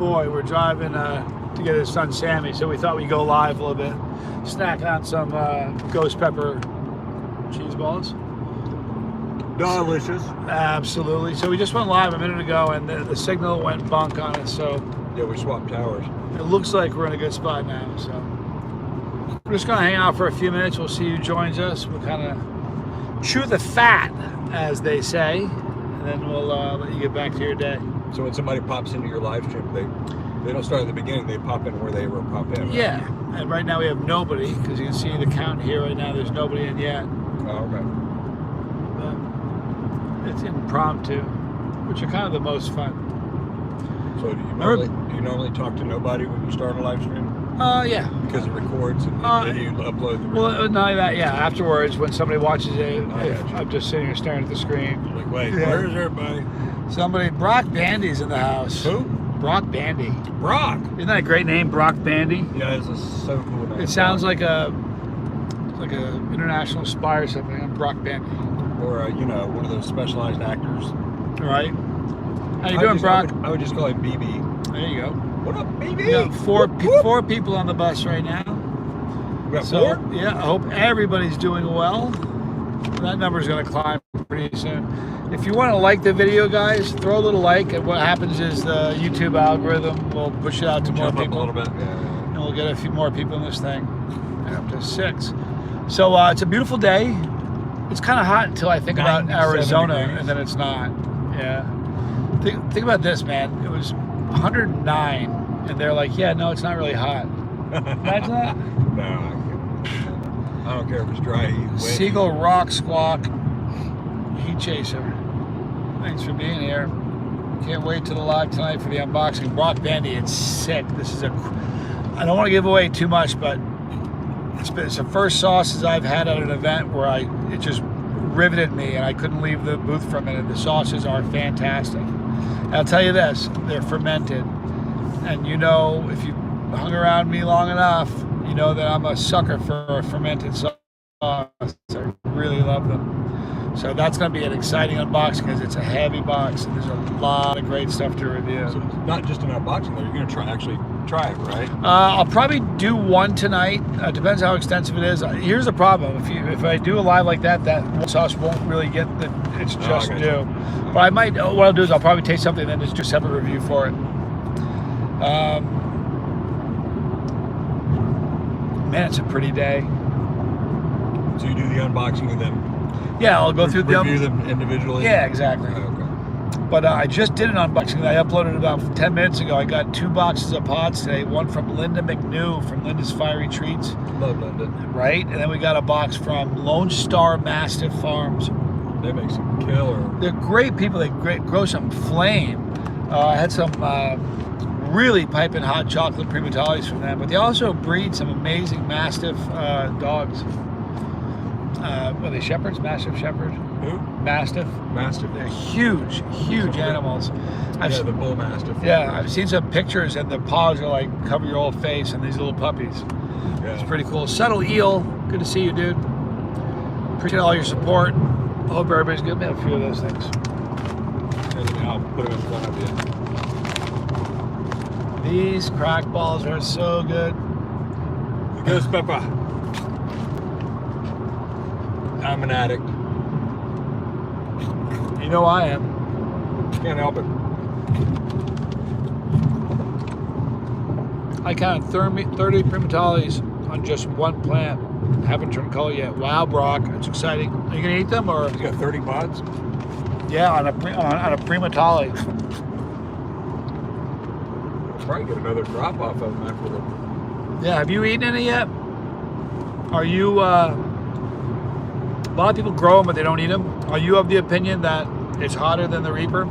boy, we're driving to get his son Sammy, so we thought we'd go live a little bit, snack on some ghost pepper cheese balls. Delicious. Absolutely. So we just went live a minute ago, and the signal went bunk on us. So yeah, we swapped towers. It looks like we're in a good spot now. So we're just gonna hang out for a few minutes. We'll see who joins us. We'll kind of chew the fat, as they say, and then we'll let you get back to your day. So when somebody pops into your live stream, they don't start at the beginning. They pop in where they were pop in. Right? Yeah. And right now we have nobody, because you can see the count here right now. There's nobody in yet. Oh, okay. But it's impromptu, which are kind of the most fun. So do you normally talk to nobody when you start a live stream? Yeah. Because it records and then you upload the video. Well, not that, yeah. Afterwards, when somebody watches it, I'm just sitting here staring at the screen. You're like, wait, where's everybody? Brock Bandy's in the house. Who? Brock Bandy. Brock. Isn't that a great name, Brock Bandy? Yeah, it's so cool name. It sounds like a international spy or something. I'm Brock Bandy. Or one of those specialized actors. Right. How you doing, Brock? I would just call him BB. There you go. What up, BB? We got four people on the bus right now. We got four? Yeah, I hope everybody's doing well. That number's going to climb pretty soon. If you want to like the video, guys, throw a little like, and what happens is the YouTube algorithm will push it out to more people. Up a little bit. Yeah. And we'll get a few more people in this thing. Up to 6. So it's a beautiful day. It's kind of hot until I think about Arizona, and then it's not. Yeah. Think about this, man. It was 109, and they're like, yeah, no, it's not really hot. Imagine that. No, I don't care if it's dry heat. Seagull Rock Squawk Heat Chaser. Thanks for being here. Can't wait till the live tonight for the unboxing. Brock Bandy, it's sick. This is I don't want to give away too much, but it's the first sauces I've had at an event where it just riveted me, and I couldn't leave the booth for a minute. The sauces are fantastic. And I'll tell you this, they're fermented. And if you hung around me long enough, you know that I'm a sucker for a fermented sauce. I really love them. So that's going to be an exciting unboxing, because it's a heavy box and there's a lot of great stuff to review. So it's not just an unboxing though, you're going to actually try it, right? I'll probably do one tonight. Depends how extensive it is. Here's the problem: if I do a live like that sauce won't really get it's just due. But I might. What I'll do is I'll probably taste something and then just do a separate review for it. Man, it's a pretty day. So you do the unboxing and then I'll go through review them individually? Yeah, exactly. Oh, okay. But I just did an unboxing that I uploaded about 10 minutes ago. I got 2 boxes of pods today. One from Linda McNew from Linda's Fiery Treats. Love Linda. Right? And then we got a box from Lone Star Mastiff Farms. They make some killer. They're great people. They grow some flame. I had some really piping hot chocolate primatalis from them. But they also breed some amazing Mastiff dogs. Are they shepherds? Mastiff shepherd? Who? Mastiff. Mastiff. They're huge animals. The bull mastiff. Yeah, I've seen some pictures, and the paws are like cover your whole face, and these little puppies. Yeah. It's pretty cool. Subtle Eel, good to see you, dude. Appreciate all your support. Hope everybody's good. Maybe a few of those things. I'll put them in front of you. These crack balls are so good. The ghost pepper. I'm an addict. You know I am. Can't help it. I counted 30 primatalis on just one plant. Haven't turned color yet. Wow, Brock, that's exciting. Are you gonna eat them, or? You got 30 pods? Yeah, on a primatali. I'll probably get another drop off of them after the... Yeah, have you eaten any yet? Are you, a lot of people grow them, but they don't eat them. Are you of the opinion that it's hotter than the Reaper?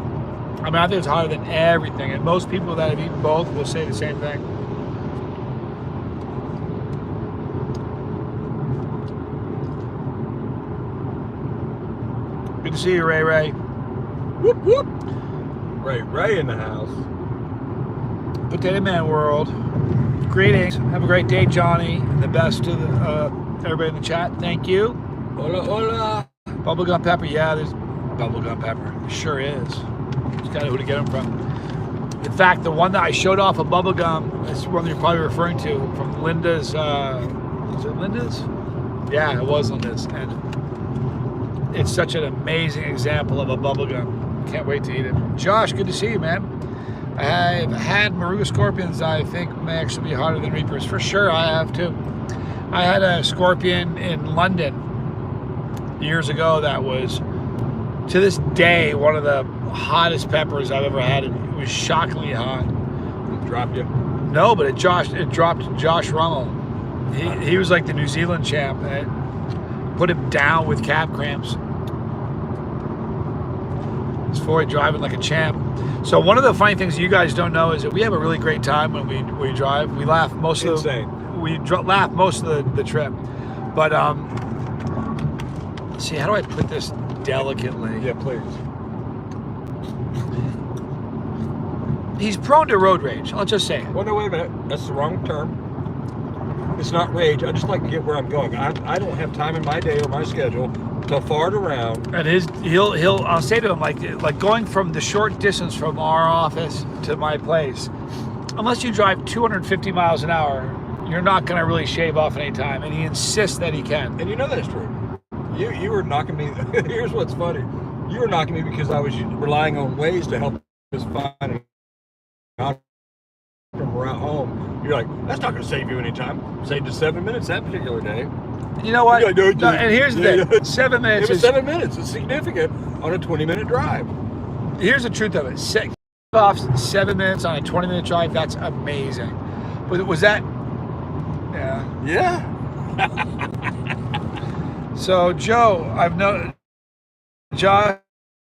I mean, I think it's hotter than everything, and most people that have eaten both will say the same thing. Good to see you, Ray Ray. Whoop, whoop. Ray in the house. Potato Man World. Greetings. Have a great day, Johnny. And the best to everybody in the chat. Thank you. Hola, hola. Bubblegum pepper. Yeah, there's bubblegum pepper. It sure is. Just gotta know who to get them from. In fact, the one that I showed off of bubblegum is one you're probably referring to from Linda's. Was it Linda's? Yeah, it was Linda's, and it's such an amazing example of a bubblegum. Can't wait to eat it. Josh, good to see you, man. I've had Moruga scorpions. I think may actually be harder than reapers. For sure, I have too. I had a scorpion in London years ago that was, to this day, one of the hottest peppers I've ever had. It was shockingly hot. It dropped you? No, but it dropped Josh Rummel. He was like the New Zealand champ, and it put him down with calf cramps. He's forward driving like a champ. So one of the funny things you guys don't know is that we have a really great time when we drive. We laugh most of laugh most of the trip. But let's see, how do I put this delicately? Yeah, please. He's prone to road rage. I'll just say it. Well, no, wait a minute. That's the wrong term. It's not rage. I just like to get where I'm going. I don't have time in my day or my schedule to fart around. And I'll say to him like going from the short distance from our office to my place, unless you drive 250 miles an hour, you're not going to really shave off any time. And he insists that he can. And you know that's true. You were knocking me. Here's what's funny. You were knocking me because I was relying on Waze to help us find out from around home. You're like, that's not going to save you any time. Saved us 7 minutes that particular day. You know what? No, and here's the thing. 7 minutes. It was 7 minutes. It's significant on a 20-minute drive. Here's the truth of it. Off 7 minutes on a 20-minute drive. That's amazing. Was that? Yeah. Yeah. So Joe, I've noticed. Josh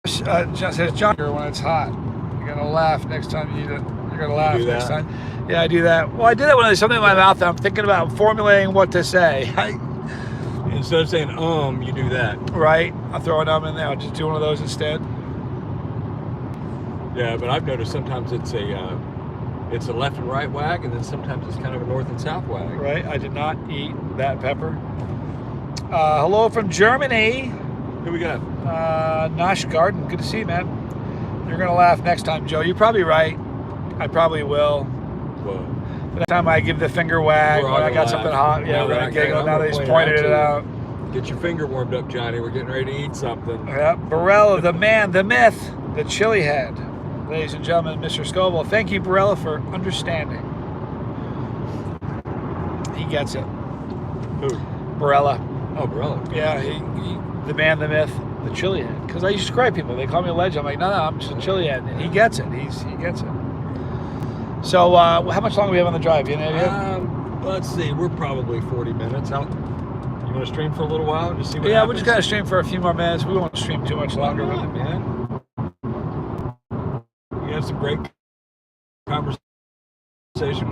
says, John, when it's hot, you're gonna laugh next time you eat it. You're gonna laugh next time. Yeah, I do that. Well, I do that when there's something in my mouth that I'm thinking about formulating what to say. Instead of saying you do that. Right. I'll throw an in there. I'll just do one of those instead. Yeah, but I've noticed sometimes it's a left and right wag, and then sometimes it's kind of a north and south wag. Right. I did not eat that pepper. Hello from Germany. Who we got? Nosh Garden. Good to see you, man. You're gonna laugh next time, Joe. You're probably right. I probably will. Whoa. The next time I give the finger wag when I got something hot, yeah, we're gonna giggle. Now that he's pointed it out. Get your finger warmed up, Johnny. We're getting ready to eat something. Yep. Barella, the man, the myth, the chili head. Ladies and gentlemen, Mr. Scoville. Thank you, Barella, for understanding. He gets it. Who? Barella. Oh, Barella. Yeah, he the man, the myth, the chili head. Because I used to describe people. They call me a legend. I'm like, no, I'm just a chili head. And he gets it. He gets it. So, how much longer do we have on the drive? You have an idea? Let's see. We're probably 40 minutes out. You want to stream for a little while and just see what happens? happens? We're just going to stream for a few more minutes. We won't stream too much longer. Why not, man? We had some great conversation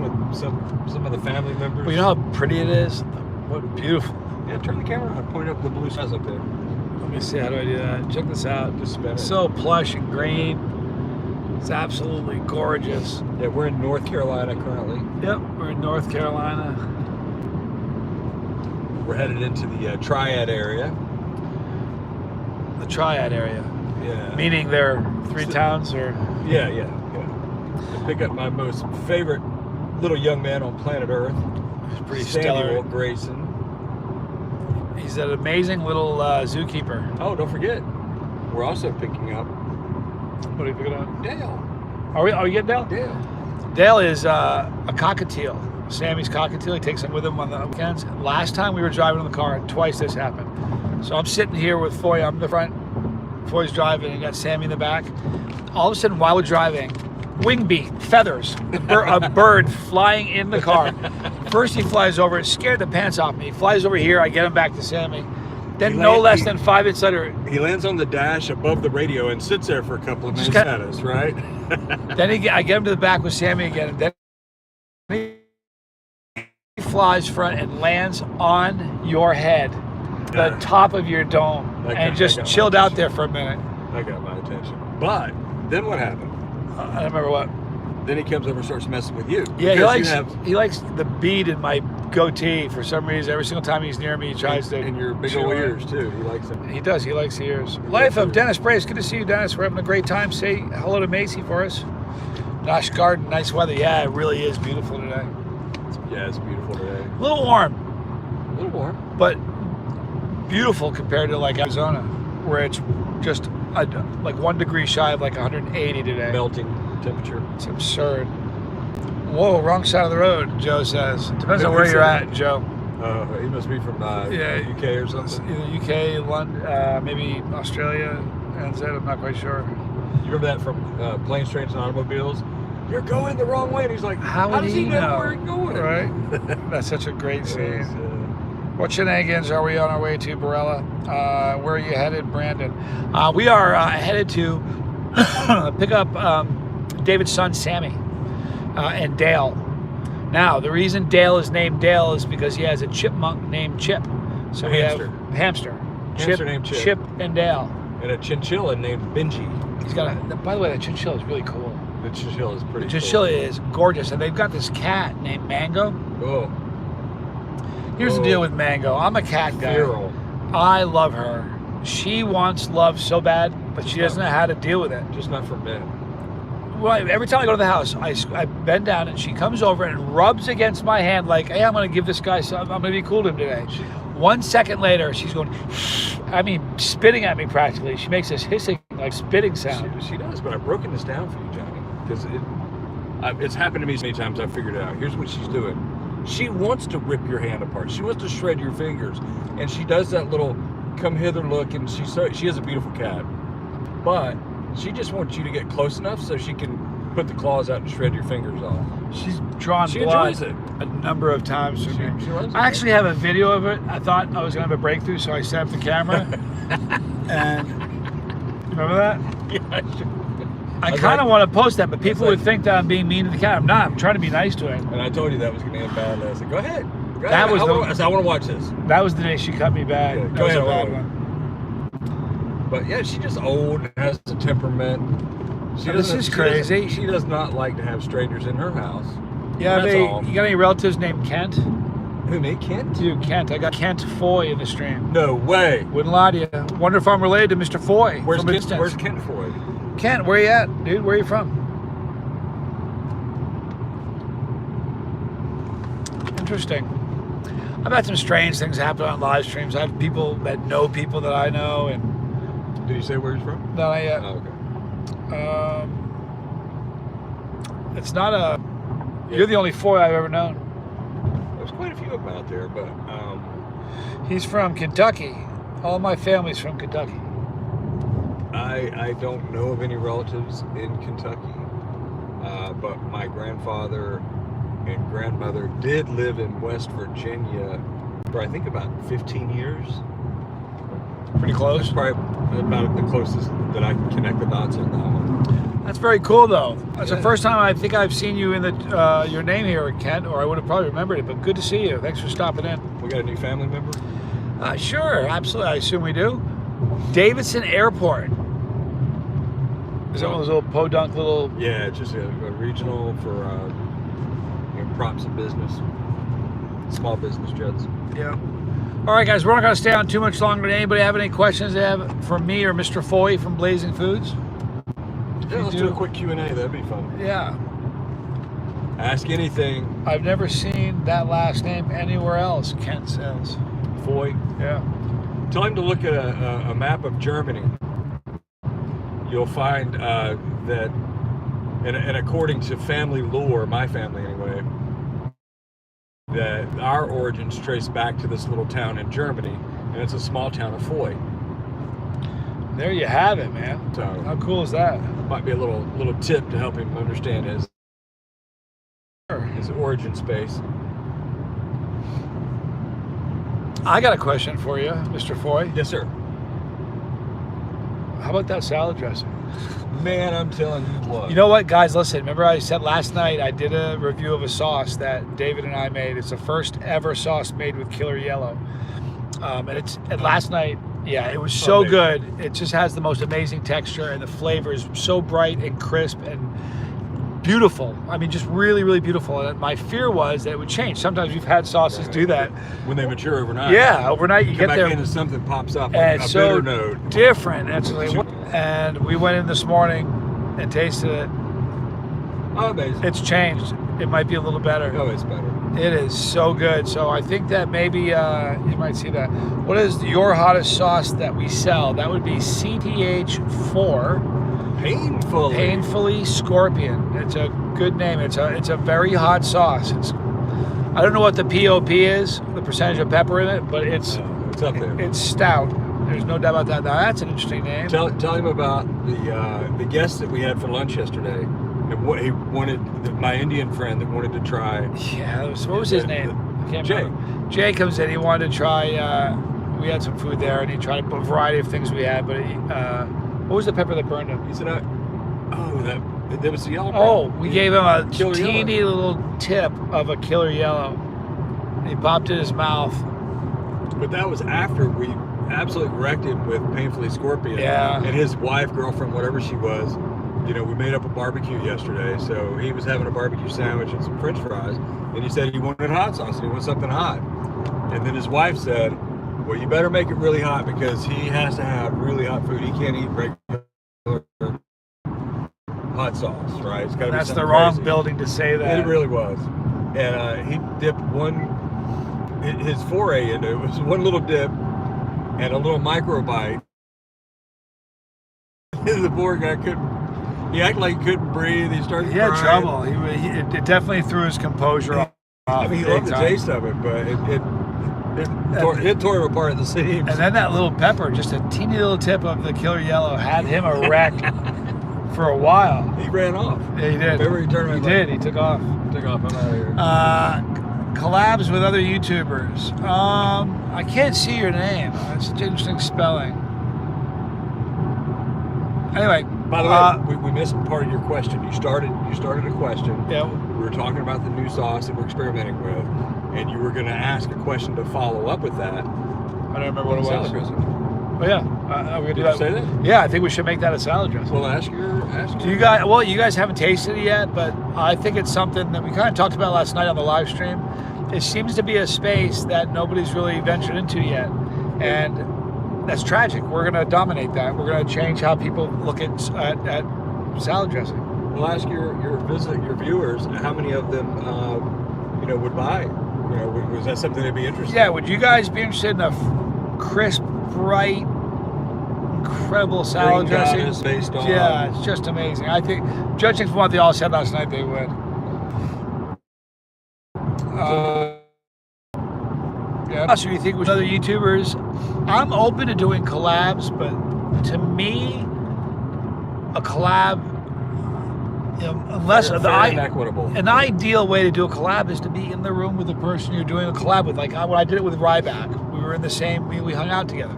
with some of the family members. Well, you know how pretty it is? What beautiful. Yeah, turn the camera on. Point up the blue skies up there. Let me see. How do I do that? Check this out. Just spin it. So plush and green. It's absolutely gorgeous. Yeah, we're in North Carolina currently. Yep, we're in North Carolina. We're headed into the Triad area. The Triad area. Yeah. Meaning there are 3 towns, or? Yeah. I pick up my most favorite little young man on planet Earth. He's pretty Samuel stellar. Grayson. He's an amazing little zookeeper. Oh, don't forget, we're also picking up What are you picking up? Dale. Are we getting Dale? Dale. Dale is a cockatiel. Sammy's cockatiel. He takes him with him on the weekends. Last time we were driving in the car, twice this happened. So I'm sitting here with Foy. I'm in the front. Foy's driving, and got Sammy in the back. All of a sudden, while we're driving, wing beat, feathers, a bird flying in the car. First he flies over, it scared the pants off me. He flies over here, I get him back to Sammy. Then no less than 5 minutes later, he lands on the dash above the radio and sits there for a couple of minutes at us, right? Then I get him to the back with Sammy again, and then he flies front and lands on your head, the top of your dome, and just chilled out there for a minute. I got my attention. But then what happened? I don't remember what. Then he comes over and starts messing with you. Yeah, he likes the bead in my goatee for some reason. Every single time he's near me, he tries to. And your big old ears too. He likes them. He does. He likes the ears. Life of Dennis Brace. Good to see you, Dennis. We're having a great time. Say hello to Macy for us. Nice garden, nice weather. Yeah, it really is beautiful today. Yeah, it's beautiful today. A little warm, A little warm. but beautiful compared to like Arizona, where it's just like 1 degree shy of like 180 today. Melting temperature. It's absurd. Whoa, wrong side of the road, Joe says. Depends on where you're at, Joe. He must be from UK or something. Either UK, London, maybe Australia, NZ, I'm not quite sure. You remember that from Planes, Trains, and Automobiles? You're going the wrong way. And he's like, how does he know where he's going? Right? That's such a great scene. What shenanigans are we on our way to, Barella? Where are you headed, Brandon? We are headed to pick up David's son, Sammy, and Dale. Now, the reason Dale is named Dale is because he has a chipmunk named Chip. So we have hamster. Hamster named Chip. Chip and Dale. And a chinchilla named Benji. He's got a. By the way, that chinchilla is really cool. The chinchilla is pretty. The chinchilla is gorgeous, and they've got this cat named Mango. Oh. Here's the deal with Mango. I'm a cat guy. Feral. I love her. She wants love so bad, but she doesn't know how to deal with it. Just not for men. Well, every time I go to the house, I bend down and she comes over and rubs against my hand like, hey, I'm going to give this guy something. I'm going to be cool to him today. 1 second later, she's going, I mean, spitting at me practically. She makes this hissing, like spitting sound. She does, but I've broken this down for you, Johnny, because it's happened to me so many times. I've figured it out. Here's what she's doing. She wants to rip your hand apart. She wants to shred your fingers, and she does that little come hither look. And she is a beautiful cat, but she just wants you to get close enough so she can put the claws out and shred your fingers off. She's drawn She blood enjoys it a number of times for me. She loves it. I actually have a video of it. I thought I was going to have a breakthrough, so I set up the camera. And remember that? Yeah, I kind of want to post that, but people would think that I'm being mean to the cat. I'm not. I'm trying to be nice to it. And I told you that was going to end bad. I said, go ahead. That was I want to watch this. That was the day she cut me bad. Yeah, That was a ahead, loud Lily. one. But yeah, she's just old and has a temperament. This is crazy. She does not like to have strangers in her house. Yeah, That's all. you got any relatives named Kent? Who, me? Kent? Dude, Kent. I got Kent Foy in the stream. No way. Wouldn't lie to you. Wonder if I'm related to Mr. Foy. Where's from Kent? Instance. Where's Kent Floyd? Kent, where you at, dude? Where you from? Interesting. I've had some strange things happen on live streams. I have people that know people that I know, and Did you say where he's from? no, not yet. Oh, okay. It's not a. You're the only Foy I've ever known. There's quite a few of them out there, but He's from Kentucky. All my family's from Kentucky. I don't know of any relatives in Kentucky. But my grandfather and grandmother did live in West Virginia for I think about 15 years. Pretty close. That's probably about the closest that I can connect the dots on that one. That's very cool, though. That's the Yeah. first time I think I've seen you in the your name here, Kent, or I would have probably remembered it. But good to see you. Thanks for stopping in. We got a new family member? Sure, absolutely. I assume we do. Davidson Airport. Is that one of those little podunk little? Yeah, it's just a regional for props and business, small business jets. Yeah. All right, guys, we're not going to stay on too much longer. Did anybody have any questions they have for me or Mr. Foy from Blazing Foods? Yeah, let's do a quick Q&A. That'd be fun. Yeah. Ask anything. I've never seen that last name anywhere else, Kent says. Foy. Yeah. Tell him to look at a map of Germany. You'll find that, and according to family lore, my family anyway, that our origins trace back to this little town in Germany, and it's a small town of Foy. There you have it, man. So How cool is that? might be a little tip to help him understand his origin space. I got a question for you, Mr. Foy. Yes, sir. How about that salad dressing? Man, I'm telling you what. You know what, guys? Listen, remember I said last night I did a review of a sauce that David and I made. It's the first ever sauce made with killer yellow. And last night, yeah, it was so good. It just has the most amazing texture, and the flavor is so bright and crisp and beautiful. I mean, just really, really beautiful. And my fear was that it would change. Sometimes we've had sauces do that. When they mature overnight. Yeah, overnight you Come get back there. in and something pops up, And like a so bitter note. different. And we went in this morning and tasted it. Oh, amazing. It's changed. It might be a little better. Oh, it's better. It is so good. So I think that maybe you might see that. What is your hottest sauce that we sell? That would be CTH4. Painfully Scorpion. It's a good name. It's a very hot sauce. I don't know what the POP is, the percentage of pepper in it, but it's up there. It's stout. There's no doubt about that. Now that's an interesting name. Tell him about the guest that we had for lunch yesterday, and what he wanted. My Indian friend that wanted to try. Yeah, what was his name? I can't remember. Jay comes in. He wanted to try. We had some food there, and he tried a variety of things we had. But what was the pepper that burned him? He said, that was the yellow. Oh, we gave him a Killer teeny yellow. little tip of a killer yellow. He popped it in his mouth. But that was after we absolutely wrecked him with Painfully Scorpion. Yeah. And his wife, girlfriend, whatever she was, we made up a barbecue yesterday. So he was having a barbecue sandwich and some French fries, and he said he wanted hot sauce and he wanted something hot. And then his wife said, well, you better make it really hot because he has to have really hot food. He can't eat regular hot sauce, right? It's gotta That's be the something wrong crazy. building to say that. It really was. And he dipped his foray into it was one little dip and a little micro bite. The poor guy he acted like he couldn't breathe. He started He had crying. trouble. It definitely threw his composure off. I mean, he loved the taste of it, but it tore him apart at the seams. And then that little pepper, just a teeny little tip of the killer yellow, had him a wreck for a while. He ran off. Yeah, he did. Remember, he turned around. He did. He took off. I'm out of here. Collabs with other YouTubers. I can't see your name. It's such interesting spelling. Anyway. By the way, we missed part of your question. You started a question. Yeah. We were talking about the new sauce that we're experimenting with, and you were going to ask a question to follow up with that. I don't remember what it was. Salad dressing. Oh yeah, are we gonna do that? You say that? Yeah, I think we should make that a salad dressing. Well, ask your. You guys haven't tasted it yet, but I think it's something that we kind of talked about last night on the live stream. It seems to be a space that nobody's really ventured into yet, and that's tragic. We're going to dominate that. We're going to change how people look at salad dressing. We'll ask your viewers how many of them would buy. Was that something they'd be interested in? Yeah, would you guys be interested in a crisp, bright, incredible salad Green dressing? Goddess based on. Yeah, it's just amazing. I think, judging from what they all said last night, they would. Yeah. So you think with other YouTubers? I'm open to doing collabs, but to me, a collab, unless equitable. An ideal way to do a collab is to be in the room with the person you're doing a collab with. Like when I did it with Ryback, we were in the same. We hung out together.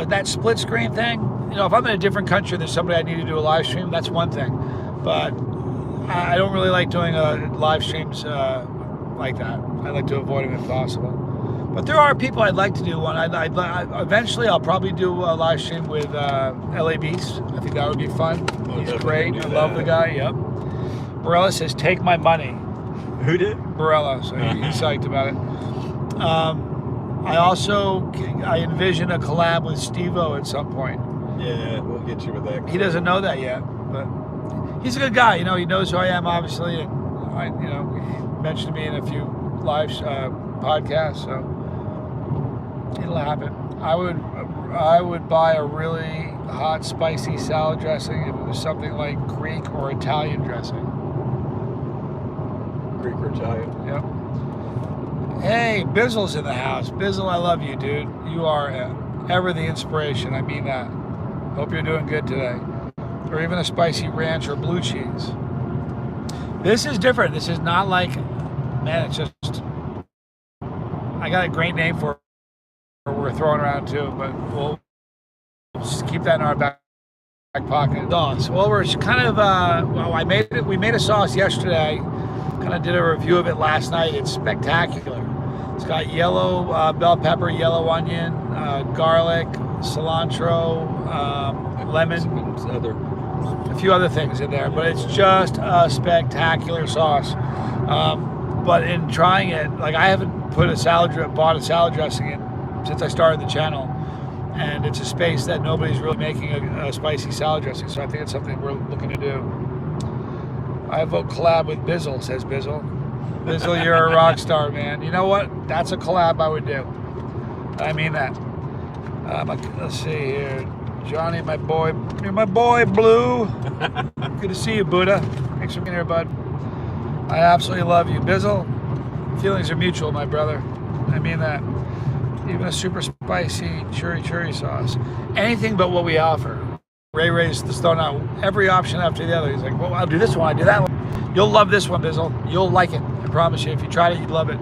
That split screen thing. If I'm in a different country and there's somebody I need to do a live stream, that's one thing. But I don't really like doing live streams like that. I like to avoid them if possible. But there are people I'd like to do one. Eventually, I'll probably do a live stream with LA Beast. I think that would be fun. He's great. I love the guy. Yep. Barella says, "Take my money." Who did? Barella. So he's psyched about it. I envision a collab with Steve-O at some point. Yeah, we'll get you with that. He doesn't know that yet, but he's a good guy. He knows who I am, obviously, and he mentioned me in a few live podcasts, so it'll happen. I would buy a really hot, spicy salad dressing if it was something like Greek or Italian dressing. Greek or Italian. Yep. Hey, Bizzle's in the house. Bizzle, I love you, dude. You are ever the inspiration. I mean that. Hope you're doing good today. Or even a spicy ranch or blue cheese. This is different. This is not like, man, it's just, I got a great name for it we're throwing around too, but we'll just keep that in our back pocket. Sauce. Well, we're kind of, we made a sauce yesterday. Kind of did a review of it last night. It's spectacular. It's got yellow bell pepper, yellow onion, garlic, cilantro, lemon, a few other things in there, but it's just a spectacular sauce. But in trying it, like I haven't bought a salad dressing in since I started the channel, and it's a space that nobody's really making a spicy salad dressing, so I think it's something we're looking to do. I vote collab with Bizzle, says Bizzle. Bizzle, you're a rock star, man. You know what? That's a collab I would do. I mean that. Let's see here. Johnny, my boy. You're my boy, Blue. Good to see you, Buddha. Thanks for being here, bud. I absolutely love you. Bizzle, feelings are mutual, my brother. I mean that. Even a super spicy churi sauce. Anything but what we offer. Ray's just throwing out every option after the other. He's like, well, I'll do this one, I'll do that one. You'll love this one, Bizzle. You'll like it. I promise you. If you tried it, you'd love it.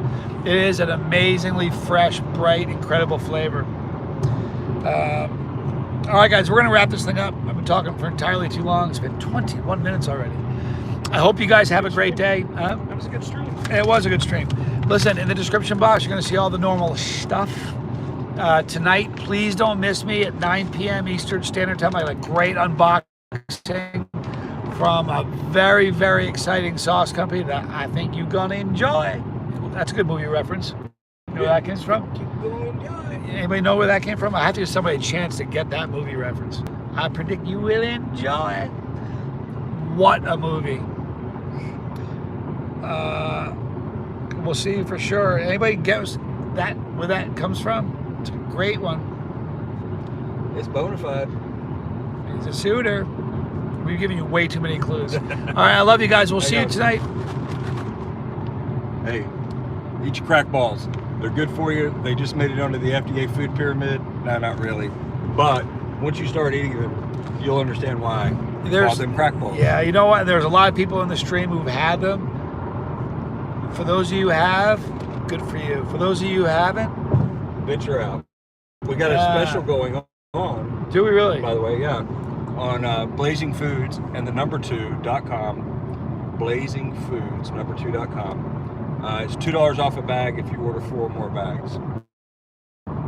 It is an amazingly fresh, bright, incredible flavor. All right, guys, we're going to wrap this thing up. I've been talking for entirely too long. It's been 21 minutes already. I hope you guys have a great day. That was a good stream. It was a good stream. Listen, in the description box, you're going to see all the normal stuff. Tonight, please don't miss me at 9 p.m. Eastern Standard Time. I got a great unboxing from a very, very exciting sauce company that I think you're going to enjoy. That's a good movie reference. You know where that came from? Anybody know where that came from? I have to give somebody a chance to get that movie reference. I predict you will enjoy it. What a movie. We'll see for sure. Anybody guess that where that comes from? It's a great one. It's bona fide. He's a suitor. We've given you way too many clues. All right, I love you guys. We'll see you tonight. Hey, eat your crack balls. They're good for you. They just made it onto the FDA food pyramid. No, not really. But once you start eating them, you'll understand why. Call them crack balls. Yeah, you know what? There's a lot of people in the stream who've had them. For those of you who have, good for you. For those of you who haven't, venture out. We got a special going on. Do we really? By the way, yeah. On Blazing Foods and the number2.com. Blazing Foods, number2.com. It's $2 off a bag if you order 4 more bags.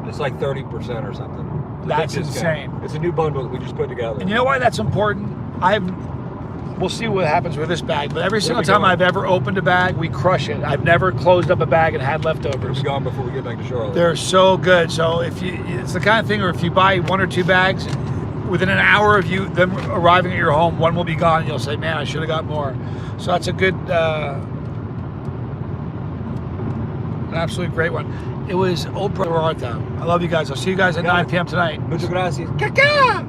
It's like 30% or something. That's insane. It's a new bundle that we just put together. And you know why that's important? We'll see what happens with this bag, but every single time I've ever opened a bag, we crush it. I've never closed up a bag and had leftovers. We'll be gone before we get back to Charlotte. They're so good. So it's the kind of thing where if you buy 1 or 2 bags, within an hour of them arriving at your home, one will be gone, and you'll say, "Man, I should have got more." So that's a good, an absolute great one. It was Old Brother Arthur. I love you guys. I'll see you guys at 9 p.m. tonight. Muchas gracias. Caca!